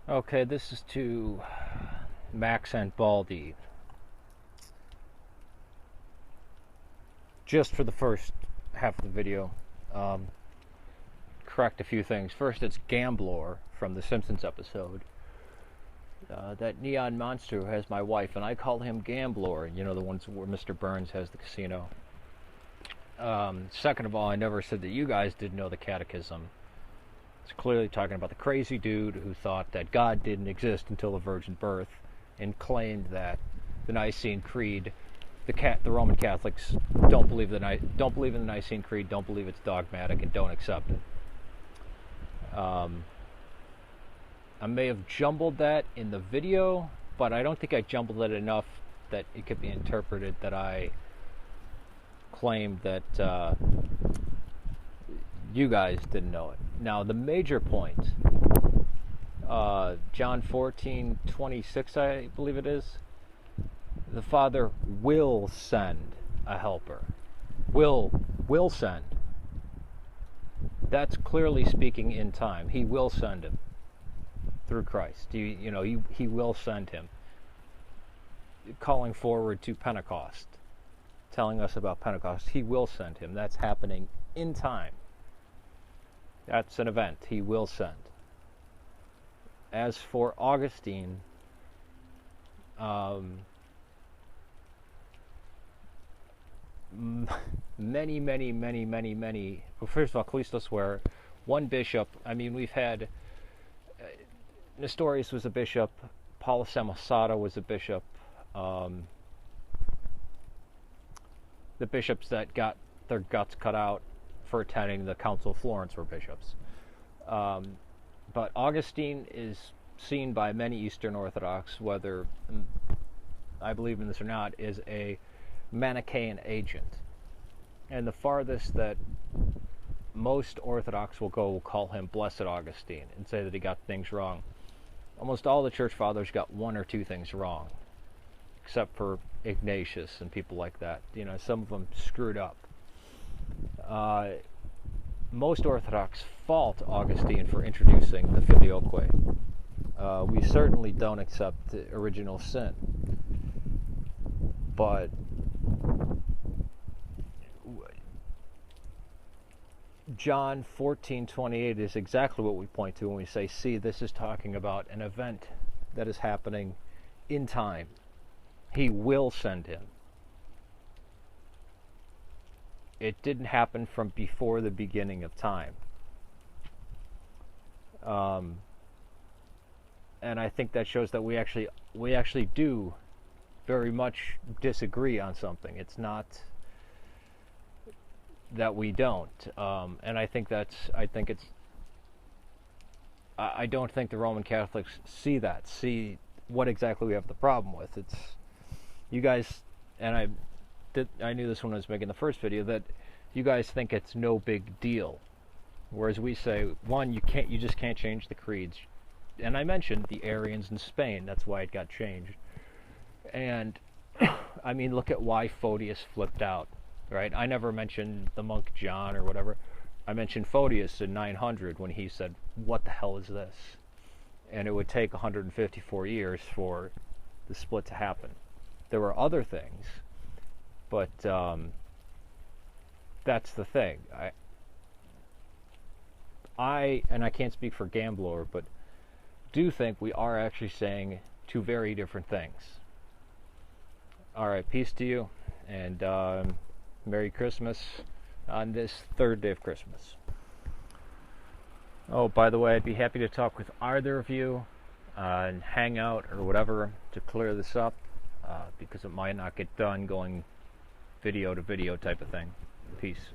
Okay, this is to Max and Baldie. Just for the first half of the video, correct a few things. First, it's Gambler from the Simpsons episode. That neon monster who has my wife, and I call him Gambler. You know, the ones where Mr. Burns has the casino. Second of all, I never said that you guys didn't know the catechism. It's clearly talking about the crazy dude who thought that God didn't exist until the virgin birth, and claimed that the Nicene Creed, the Roman Catholics don't believe in the Nicene Creed, don't believe it's dogmatic, and don't accept it. I may have jumbled that in the video, but I don't think I jumbled it enough that it could be interpreted that I claimed that you guys didn't know it. Now, the major point, John 14:26, I believe it is, the Father will send a helper. Will send. That's clearly speaking in time. He will send him through Christ. He will send him. Calling forward to Pentecost, telling us about Pentecost. He will send him. That's happening in time. That's an event. He will send. As for Augustine, many, well, first of all, Callisto swear, one bishop, we've had, Nestorius was a bishop, Paul Samosata was a bishop, the bishops that got their guts cut out for attending the Council of Florence were bishops. But Augustine is seen by many Eastern Orthodox, whether I believe in this or not, is a Manichaean agent. And the farthest that most Orthodox will go will call him Blessed Augustine and say that he got things wrong. Almost all the church fathers got one or two things wrong, except for Ignatius and people like that. Some of them screwed up. Most Orthodox fault Augustine for introducing the Filioque. We certainly don't accept the original sin. But John 14:28 is exactly what we point to when we say, see, this is talking about an event that is happening in time. He will send him. It didn't happen from before the beginning of time. And I think that shows that we actually do very much disagree on something. It's not that we don't. And I don't think the Roman Catholics see what exactly we have the problem with. It's you guys, and I knew this when I was making the first video, that you guys think it's no big deal, whereas we say, one, you just can't change the creeds. And I mentioned the Arians in Spain. That's why it got changed. And look at why Photius flipped out, right? I never mentioned the monk John or whatever. I mentioned Photius in 900 when he said, what the hell is this? And it would take 154 years for the split to happen. There were other things, but that's the thing. I can't speak for Gambler, but do think we are actually saying two very different things. Alright, peace to you, and Merry Christmas on this third day of Christmas. Oh, by the way, I'd be happy to talk with either of you and hang out or whatever to clear this up, because it might not get done going video to video type of thing. Peace.